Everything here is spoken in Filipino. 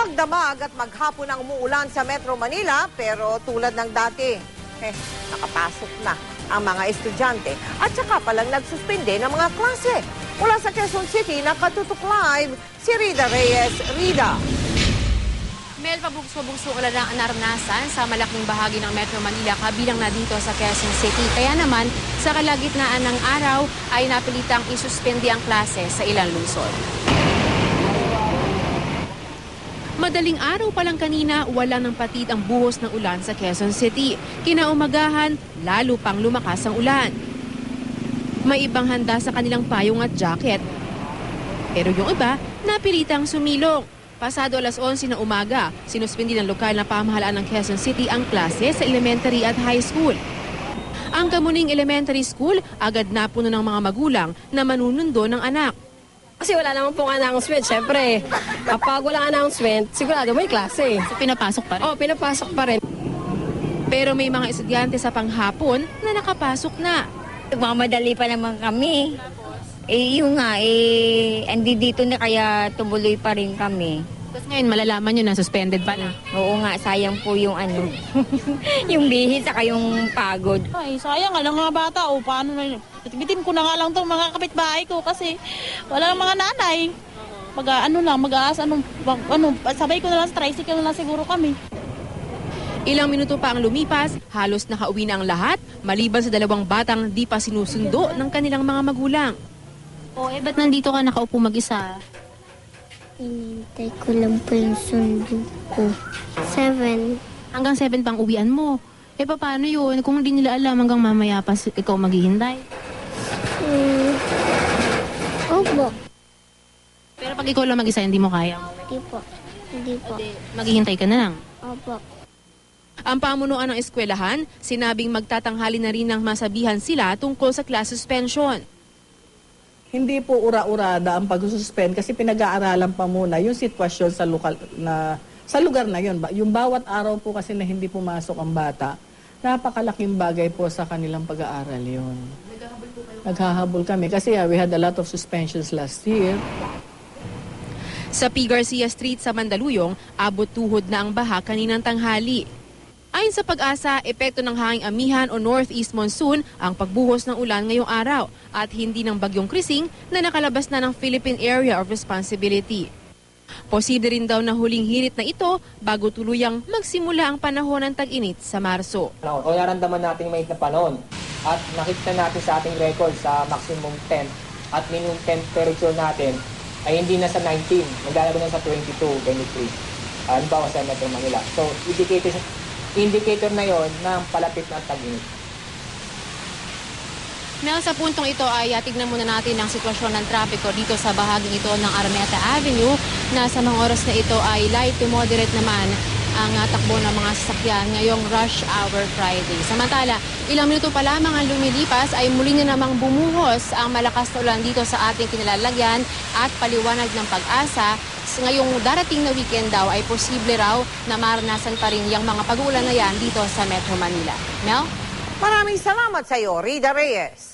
Magdamag at maghapon ang umuulan sa Metro Manila pero tulad ng dati, nakapasok na ang mga estudyante at saka palang nagsuspende ng mga klase. Mula sa Quezon City, nakatutok live si Rida Reyes. Rida. Mel, pabugso-bugso ulan ang naranasan sa malaking bahagi ng Metro Manila kabilang na dito sa Quezon City. Kaya naman, sa kalagitnaan ng araw ay napilitang isuspende ang klase sa ilang lungsod. Madaling araw pa lang kanina, wala ng patid ang buhos ng ulan sa Quezon City. Kinaumagahan, lalo pang lumakas ang ulan. May ibang handa sa kanilang payong at jacket. Pero yung iba, napilitang sumilong. Pasado alas 11 ng umaga, sinuspindi ng lokal na pamahalaan ng Quezon City ang klase sa elementary at high school. Ang Kamuning Elementary School agad napuno ng mga magulang na manunundo ng anak. Kasi wala naman pong announcement, syempre. Kapag walang announcement, sigurado may klase. So pinapasok pa rin? Oo, pinapasok pa rin. Pero may mga estudyante sa panghapon na nakapasok na. Nagmamadali pa naman kami. Yung nga, andi dito na kaya tumuloy pa rin kami. Tapos ngayon malalaman nyo na suspended pa na. Oo nga, sayang po yung yung bihis saka yung pagod. Ay, sayang nga lang mga bata. O, paano na, bitin ko na nga lang itong mga kapitbahay ko kasi wala lang mga nanay. Sabay ko na lang sa tricycle na lang siguro kami. Ilang minuto pa ang lumipas, halos nakauwi na ang lahat, maliban sa dalawang batang di pa sinusundo ng kanilang mga magulang. Ba't nandito ka nakaupo mag-isa? Hinintay ko lang po yung sundo ko. 7. Hanggang 7 pang uwian mo. Paano yun? Kung hindi nila alam hanggang mamaya pa ikaw maghihintay? Opo. Pero pag ikaw lang mag-isa, hindi mo kaya. Hindi po. Hindi po. Maghihintay ka na lang. Opo. Ang pamunuan ng eskwelahan, sinabing magtatanghali na rin ng masabihan sila tungkol sa class suspension. Hindi po ura-urada ang pag-suspend kasi pinag-aaralan pa muna yung sitwasyon sa lugar na yun. Yung bawat araw po kasi na hindi pumasok ang bata, napakalaking bagay po sa kanilang pag-aaral yun. Naghahabol kami kasi we had a lot of suspensions last year. Sa P. Garcia Street sa Mandaluyong, abot tuhod na ang baha kaninang tanghali. Ayon sa Pag-asa, epekto ng hanging amihan o northeast monsoon ang pagbuhos ng ulan ngayong araw at hindi ng bagyong Krising na nakalabas na ng Philippine Area of Responsibility. Posible rin daw na huling hirit na ito bago tuluyang magsimula ang panahon ng tag-init sa Marso. O naramdaman natin mainit na panahon at nakita natin sa ating record sa maximum temp at minimum temperature natin ay hindi na sa 19, maglalaro na sa 22, 23. Halimbawa sa Metro Manila. So, indicator na yon ng palapit na tag-init. Mel, sa puntong ito ay tignan muna natin ang sitwasyon ng trapiko dito sa bahaging ito ng Araneta Avenue na sa mga oras na ito ay light to moderate naman ang takbo ng mga sasakyan ngayong rush hour Friday. Samantala, ilang minuto pa lamang ang lumilipas ay muli na namang bumuhos ang malakas na ulan dito sa ating kinalalagyan at paliwanag ng Pag-asa. Ngayong darating na weekend daw ay posible raw na maranasan pa rin yung mga pag-uulan na yan dito sa Metro Manila. Mel? Maraming salamat sa iyo, Rida Reyes.